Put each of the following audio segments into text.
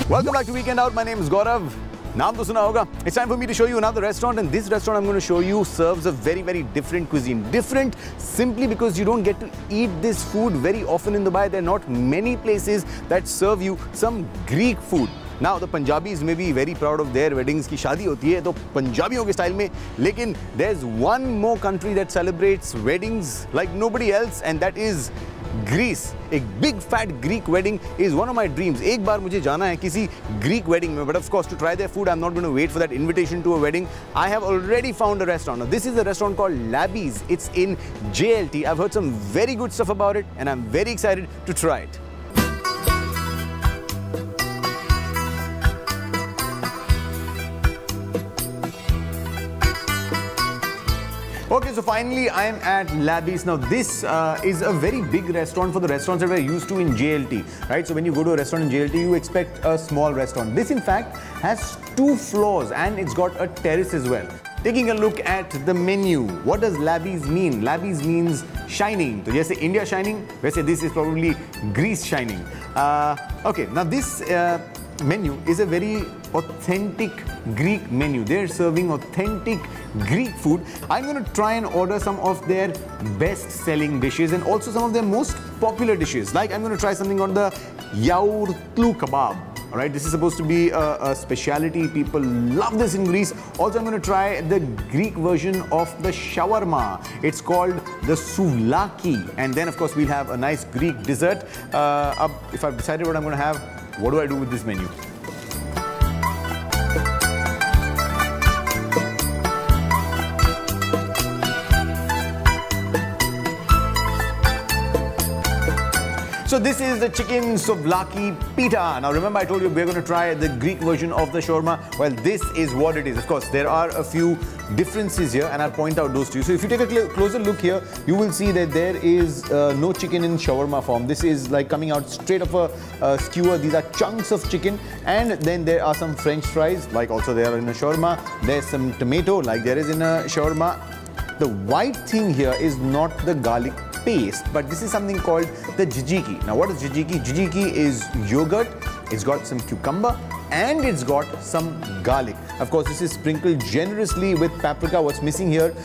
Welcome back to Weekend Out. My name is Gaurav. Naam to suna hoga. It's time for me to show you another restaurant, and this restaurant I'm going to show you serves a very different cuisine. Different simply because you don't get to eat this food very often in Dubai. There are not many places that serve you some Greek food. Now the Punjabis may be very proud of their weddings की शादी होती है तो पंजाबियों के style में, लेकिन there's one more country that celebrates weddings like nobody else, and that is Greece. A big fat Greek wedding is one of my dreams. एक बार मुझे जाना है किसी Greek wedding में, but of course to try their food I'm not going to wait for that invitation to a wedding. I have already found a restaurant. Now this is a restaurant called Labby's. It's in JLT. I've heard some very good stuff about it and I'm very excited to try it. Okay, so finally I am at Labby's. Now this is a very big restaurant for the restaurants that we're used to in JLT, right? So when you go to a restaurant in JLT, you expect a small restaurant. This in fact has 2 floors and it's got a terrace as well. Taking a look at the menu, what does Labby's mean? Labby's means shining. So जैसे India shining, वैसे this is probably Greece shining. Okay, now this menu is a very authentic Greek menu. They're serving authentic Greek food. I'm going to try and order some of their best-selling dishes and also some of their most popular dishes. Like I'm going to try something on the yaurtlu kebab. All right, this is supposed to be a speciality. People love this in Greece. Also, I'm going to try the Greek version of the shawarma. It's called the souvlaki. And then, of course, we'll have a nice Greek dessert. If I've decided what I'm going to have, what do I do with this menu? So this is the chicken souvlaki pita. Now remember I told you we're going to try the Greek version of the shawarma. Well, this is what it is. Of course, there are a few differences here and I'll point out those to you. So if you take a closer look here, you will see that there is no chicken in shawarma form. This is like coming out straight off a skewer. These are chunks of chicken, and then there are some French fries like also there are in a shawarma. There's some tomato like there is in a shawarma. The white thing here is not the garlic paste, but this is something called the jijiki. Now what is jijiki? Jijiki is yogurt, it's got some cucumber and it's got some garlic. Of course this is sprinkled generously with paprika. What's missing here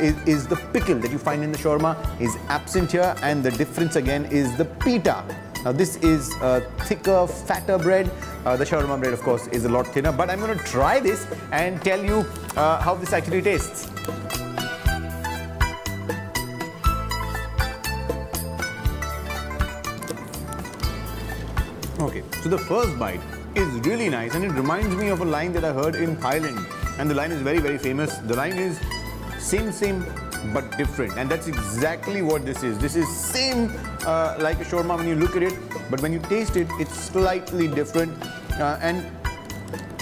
is the pickle that you find in the shawarma is absent here, and the difference again is the pita. Now this is thicker, fatter bread. The shawarma bread of course is a lot thinner, but I'm going to try this and tell you how this actually tastes. Okay, so the first bite is really nice and it reminds me of a line that I heard in Thailand, and the line is very famous. The line is same but different, and that's exactly what this is. This is same like a shawarma when you look at it, but when you taste it, it's slightly different. And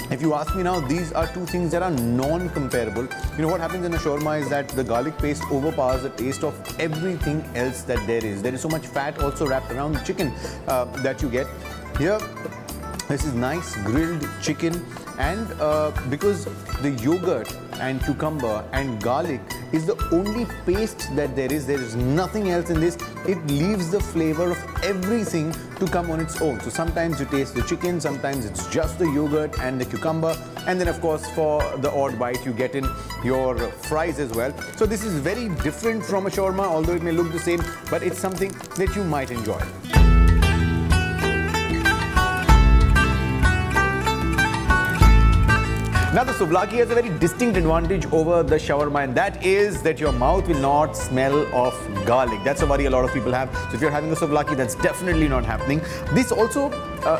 if you ask me now, these are 2 things that are non-comparable. You know what happens in a shawarma is that the garlic paste overpowers the taste of everything else that there is. There is so much fat also wrapped around the chicken that you get. Here, this is nice grilled chicken, and because the yogurt and cucumber and garlic is the only paste that there is nothing else in this. It leaves the flavor of everything to come on its own. So sometimes you taste the chicken, sometimes it's just the yogurt and the cucumber, and then of course for the odd bite you get in your fries as well. So this is very different from a shawarma, although it may look the same, but it's something that you might enjoy. Now the souvlaki has a very distinct advantage over the shawarma, and that is that your mouth will not smell of garlic. That's a worry a lot of people have. So if you're having a souvlaki, that's definitely not happening. This also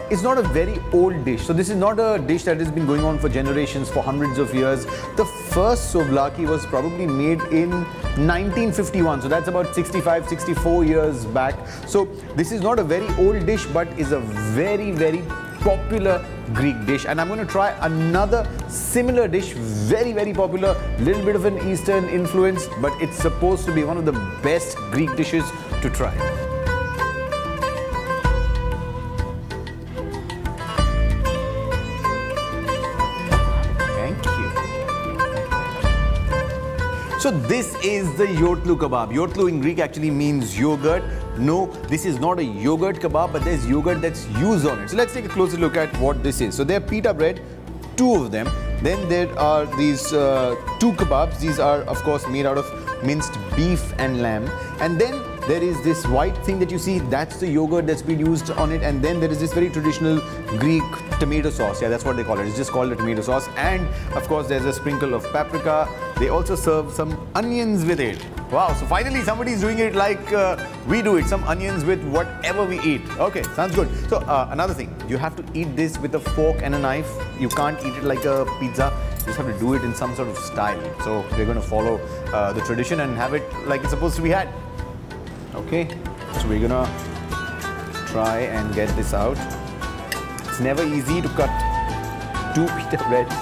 is not a very old dish. So this is not a dish that has been going on for generations, for hundreds of years. The first souvlaki was probably made in 1951. So that's about 65, 64 years back. So this is not a very old dish, but is a very popular Greek dish, and I'm going to try another similar dish, very popular, little bit of an Eastern influence, but it's supposed to be one of the best Greek dishes to try. So this is the yotlu kebab. Yotlu in Greek actually means yogurt. No, this is not a yogurt kebab, but there's yogurt that's used on it. So let's take a closer look at what this is. So they're pita bread, 2 of them. Then there are these 2 kebabs. These are, of course, made out of minced beef and lamb. And then there is this white thing that you see, that's the yogurt that's been used on it. And then there is this very traditional Greek tomato sauce. Yeah, that's what they call it. It's just called a tomato sauce. And of course, there's a sprinkle of paprika. They also serve some onions with it. Wow, so finally somebody's doing it like we do it. Some onions with whatever we eat. Okay, sounds good. So another thing, you have to eat this with a fork and a knife. You can't eat it like a pizza. You just have to do it in some sort of style. So we're going to follow the tradition and have it like it's supposed to be had. Okay, so we're going to try and get this out. It's never easy to cut 2 pita breads.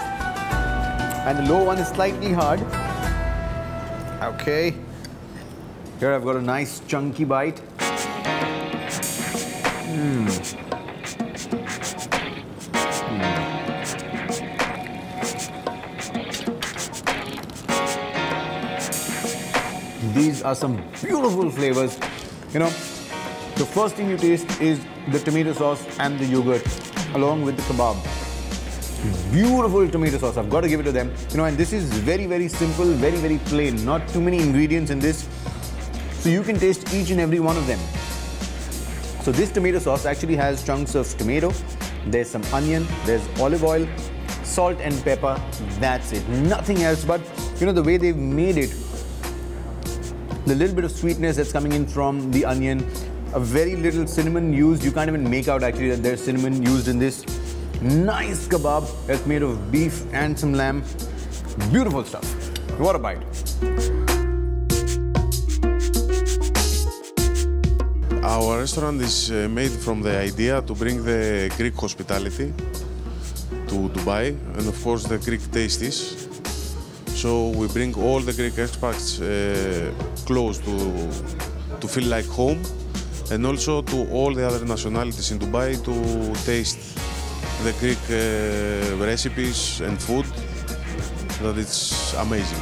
And the lower one is slightly hard. Okay. Here I've got a nice chunky bite. These are some beautiful flavors. You know, the first thing you taste is the tomato sauce and the yogurt along with the kebab. Beautiful tomato sauce, I've got to give it to them. You know, and this is very, very simple, very, very plain. Not too many ingredients in this. So you can taste each and every one of them. So this tomato sauce actually has chunks of tomato. There's some onion, there's olive oil, salt and pepper. That's it, nothing else. But you know, the way they've made it, the little bit of sweetness that's coming in from the onion, a very little cinnamon used. You can't even make out actually that there's cinnamon used in this. Nice kebab that's made of beef and some lamb. Beautiful stuff. What a bite. Our restaurant is made from the idea to bring the Greek hospitality to Dubai and of course the Greek tasties. So we bring all the Greek expats close to feel like home, and also to all the other nationalities in Dubai to taste the Greek recipes and food. That it's amazing.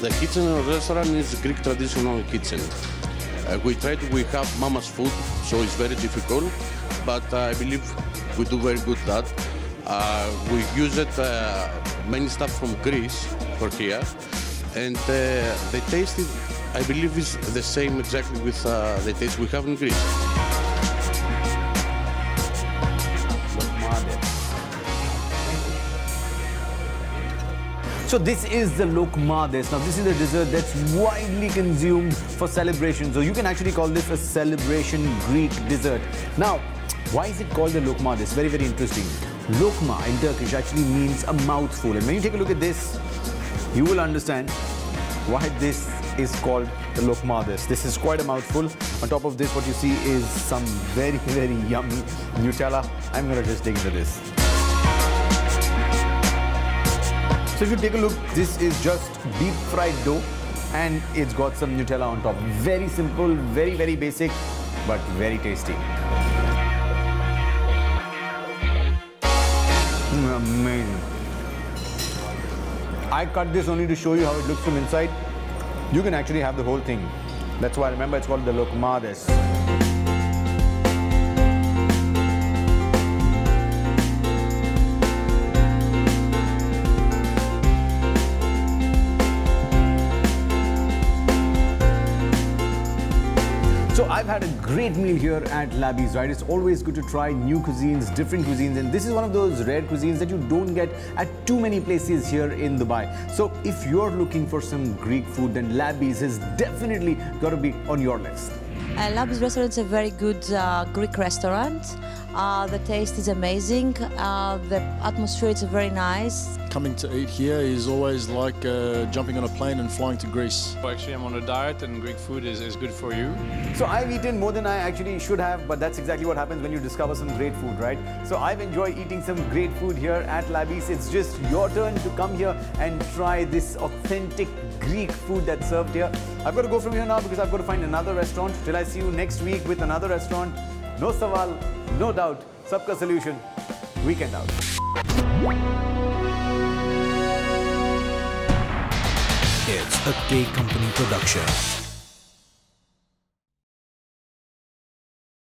The kitchen in our restaurant is Greek traditional kitchen. We have mama's food, so it's very difficult, but I believe we do very good that. We use it many stuff from Greece for here, and the taste, I believe, is the same exactly with the taste we have in Greece. So this is the lokmades. Now this is a dessert that's widely consumed for celebrations. So you can actually call this a celebration Greek dessert. Now, why is it called the lokmades? Very, very interesting. Lokma in Turkish actually means a mouthful. And when you take a look at this, you will understand why this is called the lokmades. This is quite a mouthful. On top of this, what you see is some very, very yummy Nutella. I'm going to just dig into this. So if you take a look, this is just deep fried dough and it's got some Nutella on top. Very simple, very, very basic, but very tasty. Amazing. I cut this only to show you how it looks from inside. You can actually have the whole thing. That's why, remember, it's called the lokmades. So I've had a great meal here at Labby's, right? It's always good to try new cuisines, different cuisines, and this is one of those rare cuisines that you don't get at too many places here in Dubai. So if you're looking for some Greek food, then Labby's has definitely got to be on your list. Labby's restaurant is a very good Greek restaurant. The taste is amazing. The atmosphere is very nice. Coming to eat here is always like jumping on a plane and flying to Greece. Well, actually, I'm on a diet and Greek food is good for you. So I've eaten more than I actually should have, but that's exactly what happens when you discover some great food, right? So I've enjoyed eating some great food here at Labby's. It's just your turn to come here and try this authentic Greek food that's served here. I've got to go from here now because I've got to find another restaurant. Till I see you next week with another restaurant. No sawal, no doubt. Sabka solution. Weekend out. It's a K Company production.